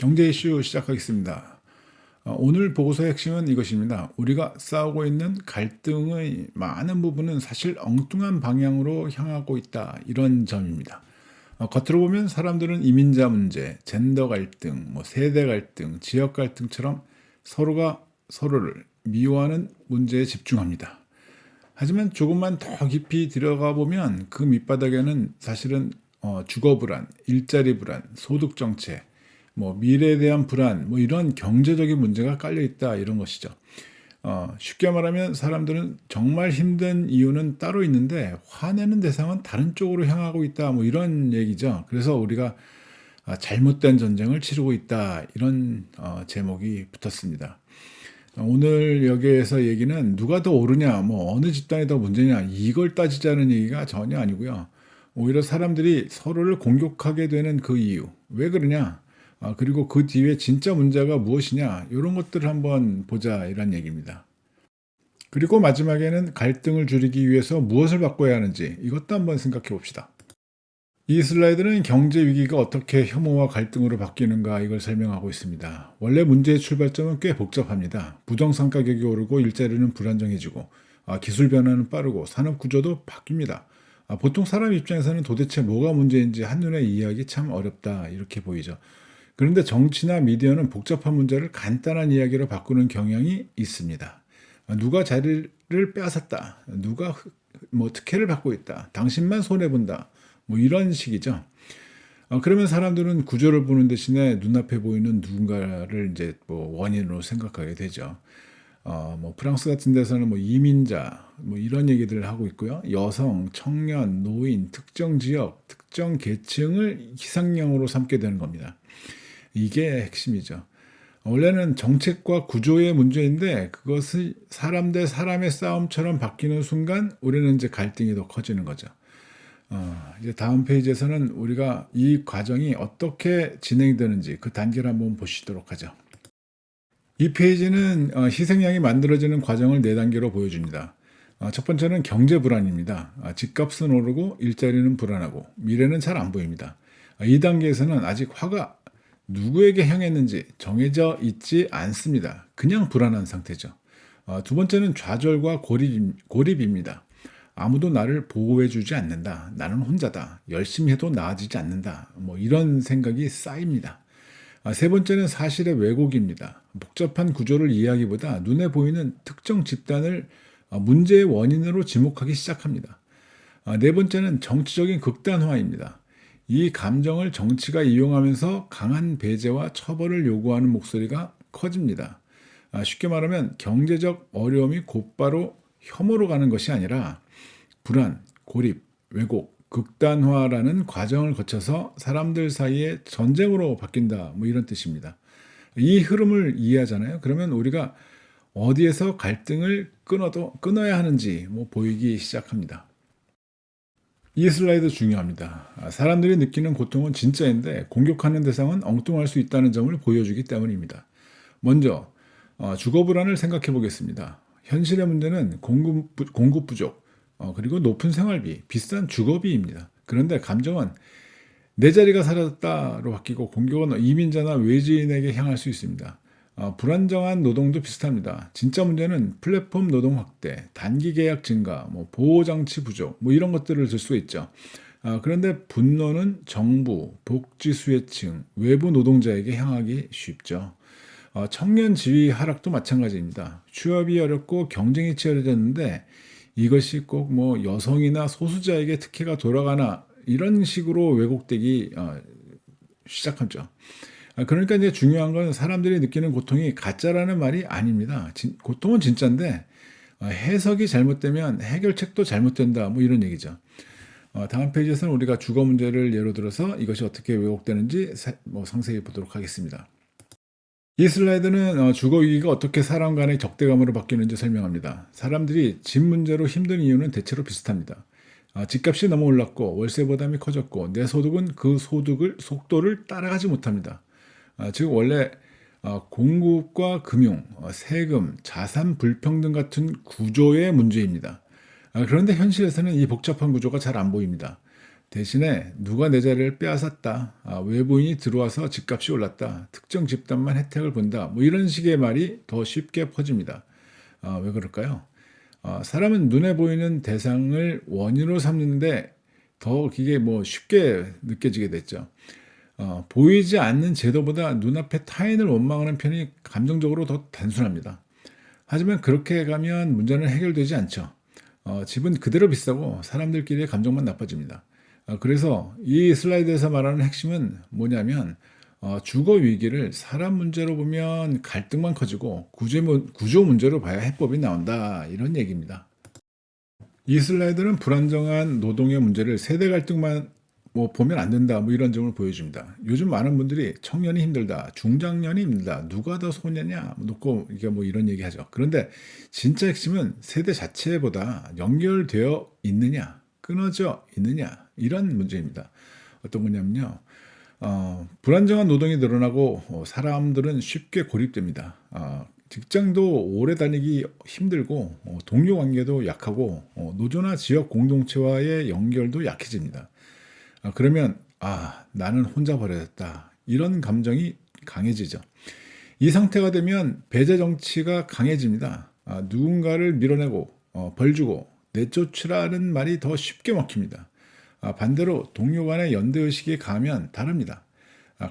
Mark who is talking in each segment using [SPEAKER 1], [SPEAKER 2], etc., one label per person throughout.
[SPEAKER 1] 경제 이슈 시작하겠습니다. 오늘 보고서의 핵심은 이것입니다. 우리가 싸우고 있는 갈등의 많은 부분은 사실 엉뚱한 방향으로 향하고 있다. 이런 점입니다. 겉으로 보면 사람들은 이민자 문제, 젠더 갈등, 세대 갈등, 지역 갈등처럼 서로가 서로를 미워하는 문제에 집중합니다. 하지만 조금만 더 깊이 들어가 보면 그 밑바닥에는 사실은 주거 불안, 일자리 불안, 소득 정책, 미래에 대한 불안, 이런 경제적인 문제가 깔려 있다 이런 것이죠. 쉽게 말하면 사람들은 정말 힘든 이유는 따로 있는데 화내는 대상은 다른 쪽으로 향하고 있다 이런 얘기죠. 그래서 우리가 잘못된 전쟁을 치르고 있다 이런 제목이 붙었습니다. 오늘 여기에서 얘기는 누가 더 옳으냐, 어느 집단이 더 문제냐 이걸 따지자는 얘기가 전혀 아니고요. 오히려 사람들이 서로를 공격하게 되는 그 이유, 왜 그러냐, 그리고 그 뒤에 진짜 문제가 무엇이냐 이런 것들을 한번 보자 이런 얘기입니다. 그리고 마지막에는 갈등을 줄이기 위해서 무엇을 바꿔야 하는지 이것도 한번 생각해 봅시다. 이 슬라이드는 경제 위기가 어떻게 혐오와 갈등으로 바뀌는가 이걸 설명하고 있습니다. 원래 문제의 출발점은 꽤 복잡합니다. 부동산 가격이 오르고 일자리는 불안정해지고 기술 변화는 빠르고 산업 구조도 바뀝니다. 보통 사람 입장에서는 도대체 뭐가 문제인지 한눈에 이해하기 참 어렵다 이렇게 보이죠. 그런데 정치나 미디어는 복잡한 문제를 간단한 이야기로 바꾸는 경향이 있습니다. 누가 자리를 빼앗았다, 누가 특혜를 받고 있다, 당신만 손해본다, 이런 식이죠. 그러면 사람들은 구조를 보는 대신에 눈앞에 보이는 누군가를 이제 원인으로 생각하게 되죠. 프랑스 같은 데서는 이민자, 이런 얘기들을 하고 있고요. 여성, 청년, 노인, 특정 지역, 특정 계층을 희생양으로 삼게 되는 겁니다. 이게 핵심이죠. 원래는 정책과 구조의 문제인데 그것을 사람 대 사람의 싸움처럼 바뀌는 순간 우리는 이제 갈등이 더 커지는 거죠. 이제 다음 페이지에서는 우리가 이 과정이 어떻게 진행되는지 그 단계를 한번 보시도록 하죠. 이 페이지는 희생양이 만들어지는 과정을 4단계로 보여줍니다. 첫 번째는 경제 불안입니다. 집값은 오르고 일자리는 불안하고 미래는 잘 안 보입니다. 2단계에서는 아직 화가 누구에게 향했는지 정해져 있지 않습니다. 그냥 불안한 상태죠. 두 번째는 좌절과 고립입니다. 아무도 나를 보호해주지 않는다. 나는 혼자다. 열심히 해도 나아지지 않는다. 이런 생각이 쌓입니다. 세 번째는 사실의 왜곡입니다. 복잡한 구조를 이해하기보다 눈에 보이는 특정 집단을 문제의 원인으로 지목하기 시작합니다. 네 번째는 정치적인 극단화입니다. 이 감정을 정치가 이용하면서 강한 배제와 처벌을 요구하는 목소리가 커집니다. 쉽게 말하면 경제적 어려움이 곧바로 혐오로 가는 것이 아니라 불안, 고립, 왜곡, 극단화라는 과정을 거쳐서 사람들 사이에 전쟁으로 바뀐다. 이런 뜻입니다. 이 흐름을 이해하잖아요. 그러면 우리가 어디에서 갈등을 끊어야 하는지 보이기 시작합니다. 이 슬라이드 중요합니다. 사람들이 느끼는 고통은 진짜인데 공격하는 대상은 엉뚱할 수 있다는 점을 보여주기 때문입니다. 먼저 주거 불안을 생각해 보겠습니다. 현실의 문제는 공급 부족, 그리고 높은 생활비, 비싼 주거비입니다. 그런데 감정은 내 자리가 사라졌다로 바뀌고 공격은 이민자나 외지인에게 향할 수 있습니다. 불안정한 노동도 비슷합니다. 진짜 문제는 플랫폼 노동 확대, 단기 계약 증가, 보호장치 부족, 이런 것들을 들 수 있죠. 그런데 분노는 정부, 복지 수혜층, 외부 노동자에게 향하기 쉽죠. 청년 지위 하락도 마찬가지입니다. 취업이 어렵고 경쟁이 치열해졌는데 이것이 꼭 여성이나 소수자에게 특혜가 돌아가나 이런 식으로 왜곡되기 시작하죠. 그러니까 이제 중요한 건 사람들이 느끼는 고통이 가짜라는 말이 아닙니다. 고통은 진짜인데 해석이 잘못되면 해결책도 잘못된다. 이런 얘기죠. 다음 페이지에서는 우리가 주거 문제를 예로 들어서 이것이 어떻게 왜곡되는지 상세히 보도록 하겠습니다. 이 슬라이드는 주거 위기가 어떻게 사람 간의 적대감으로 바뀌는지 설명합니다. 사람들이 집 문제로 힘든 이유는 대체로 비슷합니다. 집값이 너무 올랐고 월세 부담이 커졌고 내 소득은 그 속도를 따라가지 못합니다. 즉 원래 공급과 금융, 세금, 자산 불평등 같은 구조의 문제입니다. 그런데 현실에서는 이 복잡한 구조가 잘 안 보입니다. 대신에 누가 내 자리를 빼앗았다. 외부인이 들어와서 집값이 올랐다. 특정 집단만 혜택을 본다. 뭐 이런 식의 말이 더 쉽게 퍼집니다. 왜 그럴까요? 사람은 눈에 보이는 대상을 원인으로 삼는데 더 그게 뭐 쉽게 느껴지게 됐죠. 보이지 않는 제도보다 눈앞에 타인을 원망하는 편이 감정적으로 더 단순합니다. 하지만 그렇게 가면 문제는 해결되지 않죠. 집은 그대로 비싸고 사람들끼리의 감정만 나빠집니다. 그래서 이 슬라이드에서 말하는 핵심은 뭐냐면 주거 위기를 사람 문제로 보면 갈등만 커지고 구조 문제로 봐야 해법이 나온다 이런 얘기입니다. 이 슬라이드는 불안정한 노동의 문제를 세대 갈등만 뭐 보면 안 된다 뭐 이런 점을 보여줍니다. 요즘 많은 분들이 청년이 힘들다, 중장년이 힘들다, 누가 더 손해냐 놓고 이게 뭐 이런 얘기하죠. 그런데 진짜 핵심은 세대 자체보다 연결되어 있느냐, 끊어져 있느냐 이런 문제입니다. 어떤 거냐면요. 불안정한 노동이 늘어나고 사람들은 쉽게 고립됩니다. 직장도 오래 다니기 힘들고 동료 관계도 약하고 노조나 지역 공동체와의 연결도 약해집니다. 그러면 나는 혼자 버려졌다. 이런 감정이 강해지죠. 이 상태가 되면 배제 정치가 강해집니다. 누군가를 밀어내고 벌 주고 내쫓으라는 말이 더 쉽게 먹힙니다. 반대로 동료 간의 연대의식이 강하면 다릅니다.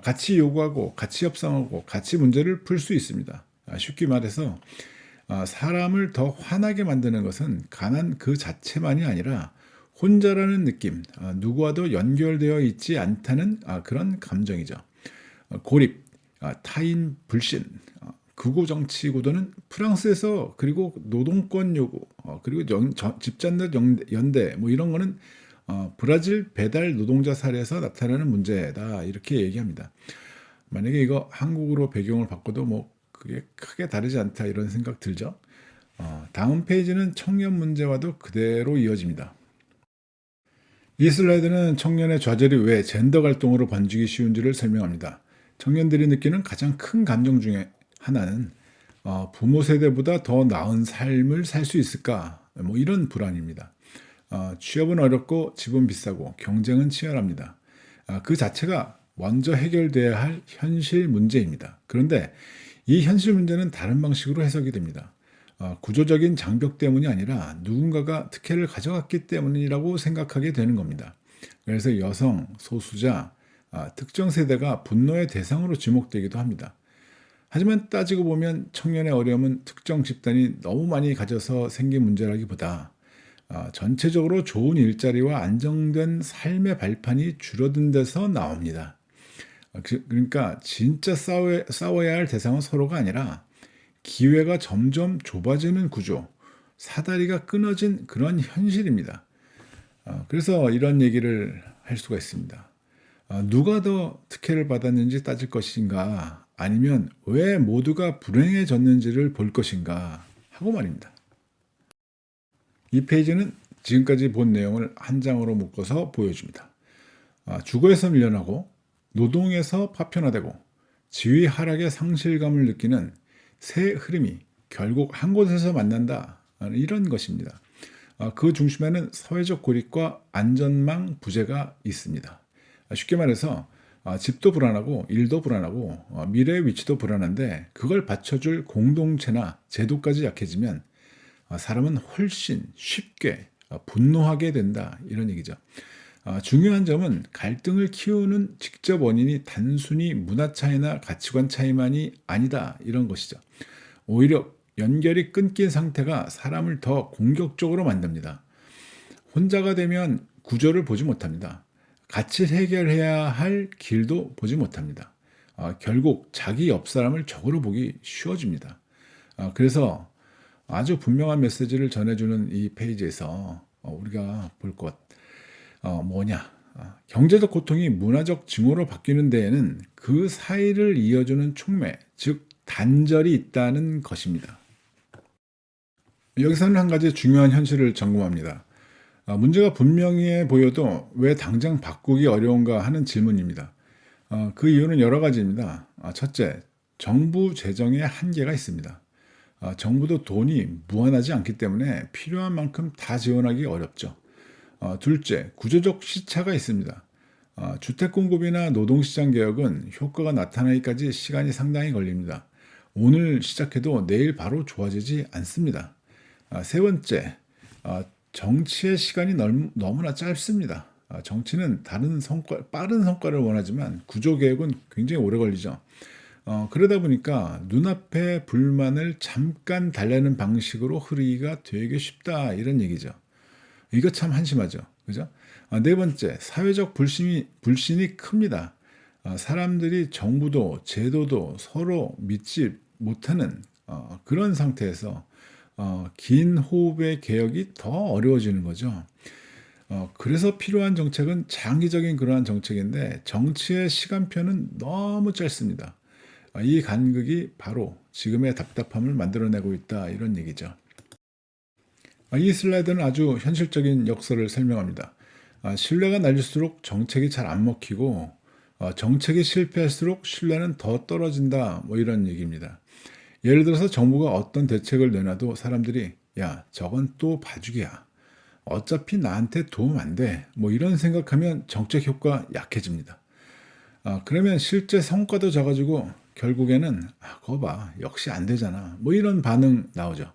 [SPEAKER 1] 같이 요구하고 같이 협상하고 같이 문제를 풀 수 있습니다. 쉽게 말해서 사람을 더 화나게 만드는 것은 가난 그 자체만이 아니라 혼자라는 느낌, 누구와도 연결되어 있지 않다는 그런 감정이죠. 고립, 타인 불신, 극우 정치 구도는 프랑스에서 그리고 노동권 요구, 그리고 집단들 연대 뭐 이런 거는 브라질 배달 노동자 사례에서 나타나는 문제다 이렇게 얘기합니다. 만약에 이거 한국으로 배경을 바꿔도 뭐 그게 크게 다르지 않다 이런 생각 들죠. 다음 페이지는 청년 문제와도 그대로 이어집니다. 이 슬라이드는 청년의 좌절이 왜 젠더 갈등으로 번지기 쉬운지를 설명합니다. 청년들이 느끼는 가장 큰 감정 중에 하나는 부모 세대보다 더 나은 삶을 살 수 있을까? 뭐 이런 불안입니다. 취업은 어렵고 집은 비싸고 경쟁은 치열합니다. 그 자체가 먼저 해결돼야 할 현실 문제입니다. 그런데 이 현실 문제는 다른 방식으로 해석이 됩니다. 구조적인 장벽 때문이 아니라 누군가가 특혜를 가져갔기 때문이라고 생각하게 되는 겁니다. 그래서 여성, 소수자, 특정 세대가 분노의 대상으로 지목되기도 합니다. 하지만 따지고 보면 청년의 어려움은 특정 집단이 너무 많이 가져서 생긴 문제라기보다 전체적으로 좋은 일자리와 안정된 삶의 발판이 줄어든 데서 나옵니다. 그러니까 진짜 싸워야 할 대상은 서로가 아니라 기회가 점점 좁아지는 구조, 사다리가 끊어진 그런 현실입니다. 그래서 이런 얘기를 할 수가 있습니다. 누가 더 특혜를 받았는지 따질 것인가, 아니면 왜 모두가 불행해졌는지를 볼 것인가 하고 말입니다. 이 페이지는 지금까지 본 내용을 한 장으로 묶어서 보여줍니다. 주거에서 밀려나고 노동에서 파편화되고 지위 하락의 상실감을 느끼는 새 흐름이 결국 한 곳에서 만난다. 이런 것입니다. 그 중심에는 사회적 고립과 안전망 부재가 있습니다. 쉽게 말해서 집도 불안하고 일도 불안하고 미래의 위치도 불안한데 그걸 받쳐줄 공동체나 제도까지 약해지면 사람은 훨씬 쉽게 분노하게 된다. 이런 얘기죠. 중요한 점은 갈등을 키우는 직접 원인이 단순히 문화 차이나 가치관 차이만이 아니다. 이런 것이죠. 오히려 연결이 끊긴 상태가 사람을 더 공격적으로 만듭니다. 혼자가 되면 구조를 보지 못합니다. 같이 해결해야 할 길도 보지 못합니다. 결국 자기 옆 사람을 적으로 보기 쉬워집니다. 그래서 아주 분명한 메시지를 전해주는 이 페이지에서 우리가 볼 것 뭐냐? 경제적 고통이 문화적 증오로 바뀌는 데에는 그 사이를 이어주는 촉매, 즉 단절이 있다는 것입니다. 여기서는 한 가지 중요한 현실을 점검합니다. 문제가 분명해 보여도 왜 당장 바꾸기 어려운가 하는 질문입니다. 그 이유는 여러 가지입니다. 첫째, 정부 재정에 한계가 있습니다. 정부도 돈이 무한하지 않기 때문에 필요한 만큼 다 지원하기 어렵죠. 둘째, 구조적 시차가 있습니다. 주택 공급이나 노동시장 개혁은 효과가 나타나기까지 시간이 상당히 걸립니다. 오늘 시작해도 내일 바로 좋아지지 않습니다. 세 번째, 정치의 시간이 너무나 짧습니다. 정치는 빠른 성과를 원하지만 구조 개혁은 굉장히 오래 걸리죠. 그러다 보니까 눈앞의 불만을 잠깐 달래는 방식으로 흐르기가 되게 쉽다 이런 얘기죠. 이거 참 한심하죠. 그죠? 네 번째, 사회적 불신이 큽니다. 사람들이 정부도 제도도 서로 믿지 못하는 그런 상태에서 긴 호흡의 개혁이 더 어려워지는 거죠. 그래서 필요한 정책은 장기적인 그러한 정책인데 정치의 시간표는 너무 짧습니다. 이 간극이 바로 지금의 답답함을 만들어내고 있다 이런 얘기죠. 이 슬라이드는 아주 현실적인 역설을 설명합니다. 신뢰가 낮을수록 정책이 잘 안 먹히고 정책이 실패할수록 신뢰는 더 떨어진다 뭐 이런 얘기입니다. 예를 들어서 정부가 어떤 대책을 내놔도 사람들이 야 저건 또 봐주기야. 어차피 나한테 도움 안 돼. 뭐 이런 생각하면 정책 효과 약해집니다. 그러면 실제 성과도 적어지고 결국에는 그거 봐 역시 안 되잖아. 뭐 이런 반응 나오죠.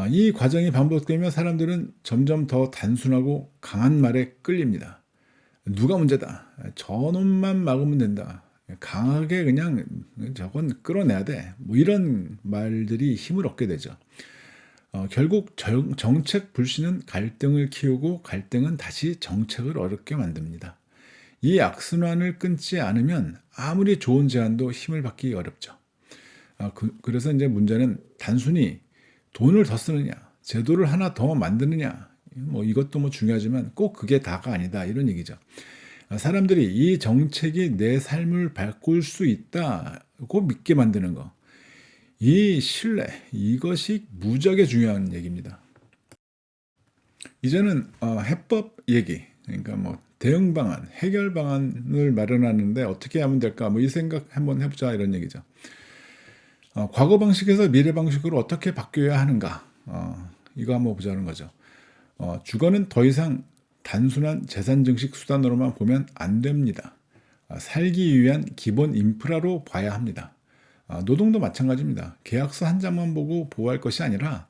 [SPEAKER 1] 이 과정이 반복되면 사람들은 점점 더 단순하고 강한 말에 끌립니다. 누가 문제다. 저놈만 막으면 된다. 강하게 그냥 저건 끌어내야 돼. 뭐 이런 말들이 힘을 얻게 되죠. 결국 정책 불신은 갈등을 키우고 갈등은 다시 정책을 어렵게 만듭니다. 이 악순환을 끊지 않으면 아무리 좋은 제안도 힘을 받기 어렵죠. 그래서 이제 문제는 단순히 돈을 더 쓰느냐, 제도를 하나 더 만드느냐, 뭐 이것도 뭐 중요하지만 꼭 그게 다가 아니다 이런 얘기죠. 사람들이 이 정책이 내 삶을 바꿀 수 있다고 믿게 만드는 거. 이 신뢰, 이것이 무지하게 중요한 얘기입니다. 이제는 해법 얘기, 그러니까 뭐 대응 방안, 해결 방안을 마련하는데 어떻게 하면 될까? 뭐 이 생각 한번 해보자 이런 얘기죠. 과거 방식에서 미래 방식으로 어떻게 바뀌어야 하는가? 이거 한번 보자는 거죠. 주거는 더 이상 단순한 재산 증식 수단으로만 보면 안 됩니다. 살기 위한 기본 인프라로 봐야 합니다. 노동도 마찬가지입니다. 계약서 한 장만 보고 보호할 것이 아니라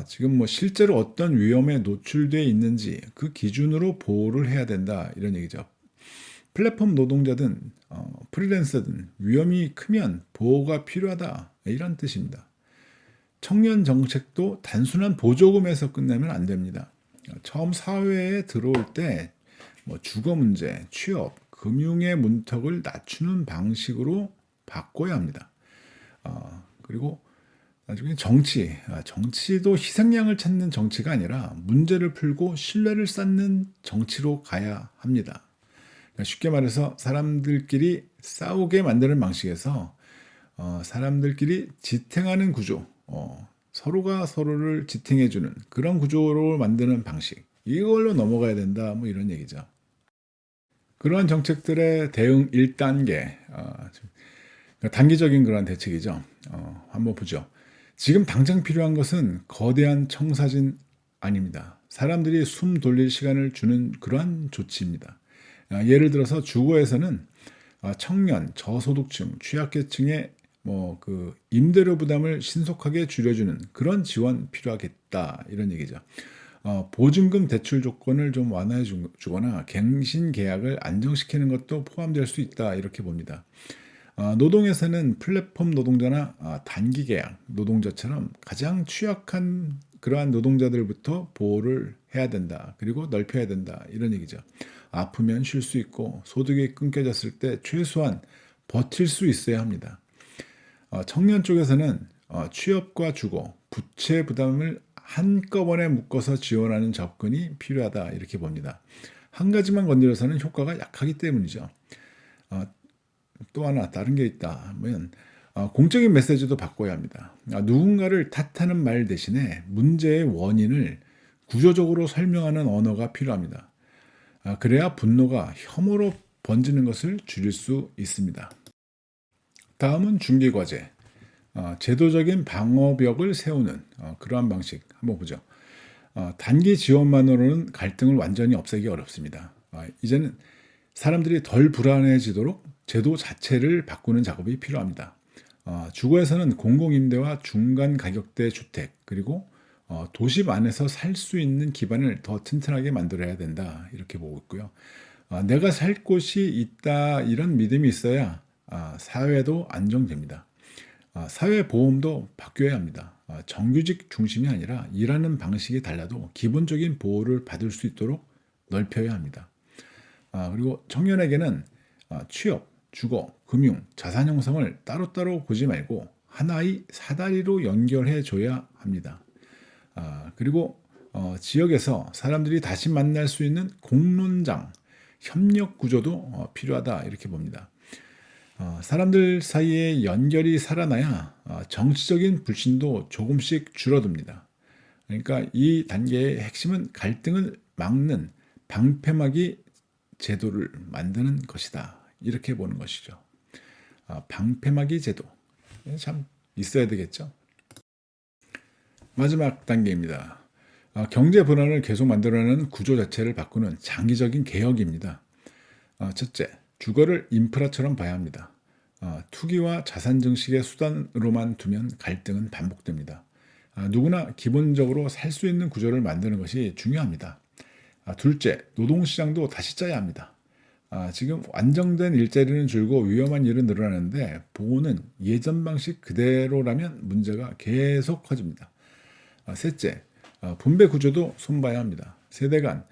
[SPEAKER 1] 지금 뭐 실제로 어떤 위험에 노출되어 있는지 그 기준으로 보호를 해야 된다 이런 얘기죠. 플랫폼 노동자든 프리랜서든 위험이 크면 보호가 필요하다 이런 뜻입니다. 청년 정책도 단순한 보조금에서 끝내면 안 됩니다. 처음 사회에 들어올 때 뭐 주거 문제, 취업, 금융의 문턱을 낮추는 방식으로 바꿔야 합니다. 그리고 나중에 정치도 희생양을 찾는 정치가 아니라 문제를 풀고 신뢰를 쌓는 정치로 가야 합니다. 쉽게 말해서 사람들끼리 싸우게 만드는 방식에서 사람들끼리 지탱하는 구조, 서로가 서로를 지탱해주는 그런 구조로 만드는 방식, 이걸로 넘어가야 된다 뭐 이런 얘기죠. 그러한 정책들의 대응 1단계, 단기적인 그런 대책이죠. 한번 보죠. 지금 당장 필요한 것은 거대한 청사진 아닙니다. 사람들이 숨 돌릴 시간을 주는 그러한 조치입니다. 예를 들어서 주거에서는 청년, 저소득층, 취약계층의 그 임대료 부담을 신속하게 줄여주는 그런 지원 필요하겠다 이런 얘기죠. 보증금 대출 조건을 좀 완화해 주거나 갱신 계약을 안정시키는 것도 포함될 수 있다 이렇게 봅니다. 노동에서는 플랫폼 노동자나 단기 계약 노동자처럼 가장 취약한 그러한 노동자들부터 보호를 해야 된다. 그리고 넓혀야 된다. 이런 얘기죠. 아프면 쉴 수 있고 소득이 끊겨졌을 때 최소한 버틸 수 있어야 합니다. 청년 쪽에서는 취업과 주거, 부채 부담을 한꺼번에 묶어서 지원하는 접근이 필요하다. 이렇게 봅니다. 한 가지만 건드려서는 효과가 약하기 때문이죠. 또 하나 다른 게 있다면 공적인 메시지도 바꿔야 합니다. 누군가를 탓하는 말 대신에 문제의 원인을 구조적으로 설명하는 언어가 필요합니다. 그래야 분노가 혐오로 번지는 것을 줄일 수 있습니다. 다음은 중개과제. 제도적인 방어벽을 세우는 그러한 방식 한번 보죠. 단기 지원만으로는 갈등을 완전히 없애기 어렵습니다. 이제는 사람들이 덜 불안해지도록 제도 자체를 바꾸는 작업이 필요합니다. 주거에서는 공공임대와 중간 가격대 주택, 그리고 도심 안에서 살 수 있는 기반을 더 튼튼하게 만들어야 된다, 이렇게 보고 있고요. 내가 살 곳이 있다, 이런 믿음이 있어야 사회도 안정됩니다. 사회보험도 바뀌어야 합니다. 정규직 중심이 아니라 일하는 방식이 달라도 기본적인 보호를 받을 수 있도록 넓혀야 합니다. 그리고 청년에게는 취업, 주거, 금융, 자산 형성을 따로따로 보지 말고 하나의 사다리로 연결해 줘야 합니다. 그리고 지역에서 사람들이 다시 만날 수 있는 공론장, 협력 구조도 필요하다, 이렇게 봅니다. 사람들 사이에 연결이 살아나야 정치적인 불신도 조금씩 줄어듭니다. 그러니까 이 단계의 핵심은 갈등을 막는 방패막이 제도를 만드는 것이다, 이렇게 보는 것이죠. 방패막이 제도, 참 있어야 되겠죠. 마지막 단계입니다. 경제 불안을 계속 만들어내는 구조 자체를 바꾸는 장기적인 개혁입니다. 첫째, 주거를 인프라처럼 봐야 합니다. 투기와 자산 증식의 수단으로만 두면 갈등은 반복됩니다. 누구나 기본적으로 살 수 있는 구조를 만드는 것이 중요합니다. 둘째, 노동시장도 다시 짜야 합니다. 지금 안정된 일자리는 줄고 위험한 일은 늘어나는데 보호는 예전 방식 그대로라면 문제가 계속 커집니다. 셋째, 분배 구조도 손봐야 합니다. 세대 간,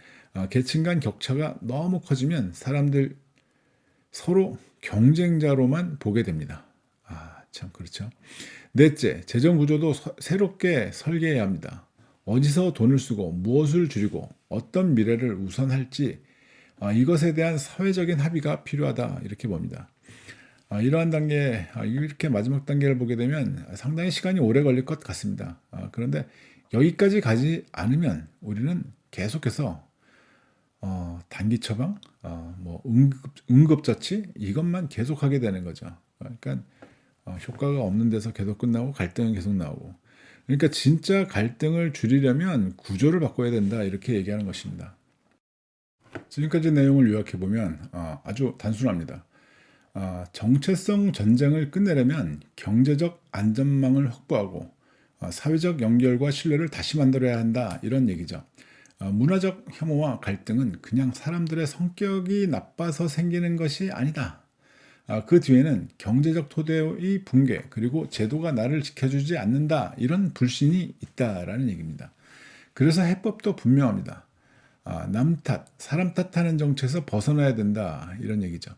[SPEAKER 1] 계층 간 격차가 너무 커지면 사람들 서로 경쟁자로만 보게 됩니다. 참 그렇죠. 넷째, 재정 구조도 새롭게 설계해야 합니다. 어디서 돈을 쓰고 무엇을 줄이고 어떤 미래를 우선할지 이것에 대한 사회적인 합의가 필요하다, 이렇게 봅니다. 이러한 단계, 이렇게 마지막 단계를 보게 되면 상당히 시간이 오래 걸릴 것 같습니다. 그런데 여기까지 가지 않으면 우리는 계속해서 단기 처방, 뭐 응급처치 이것만 계속하게 되는 거죠. 그러니까 효과가 없는 데서 계속 끝나고 갈등은 계속 나오고. 그러니까 진짜 갈등을 줄이려면 구조를 바꿔야 된다, 이렇게 얘기하는 것입니다. 지금까지 내용을 요약해 보면 아주 단순합니다. 정체성 전쟁을 끝내려면 경제적 안전망을 확보하고 사회적 연결과 신뢰를 다시 만들어야 한다, 이런 얘기죠. 문화적 혐오와 갈등은 그냥 사람들의 성격이 나빠서 생기는 것이 아니다. 그 뒤에는 경제적 토대의 붕괴, 그리고 제도가 나를 지켜주지 않는다, 이런 불신이 있다라는 얘기입니다. 그래서 해법도 분명합니다. 남 탓, 사람 탓하는 정체에서 벗어나야 된다, 이런 얘기죠.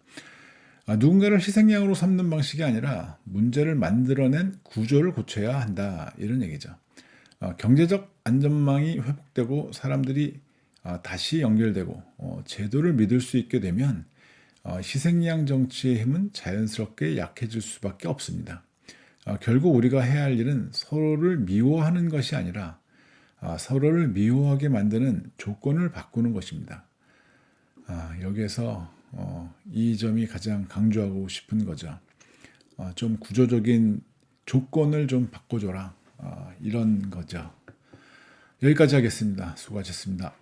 [SPEAKER 1] 누군가를 희생양으로 삼는 방식이 아니라 문제를 만들어낸 구조를 고쳐야 한다, 이런 얘기죠. 경제적 안전망이 회복되고 사람들이 다시 연결되고 제도를 믿을 수 있게 되면 희생양 정치의 힘은 자연스럽게 약해질 수밖에 없습니다. 결국 우리가 해야 할 일은 서로를 미워하는 것이 아니라 서로를 미워하게 만드는 조건을 바꾸는 것입니다. 여기에서 이 점이 가장 강조하고 싶은 거죠. 좀 구조적인 조건을 좀 바꿔줘라, 이런 거죠. 여기까지 하겠습니다. 수고하셨습니다.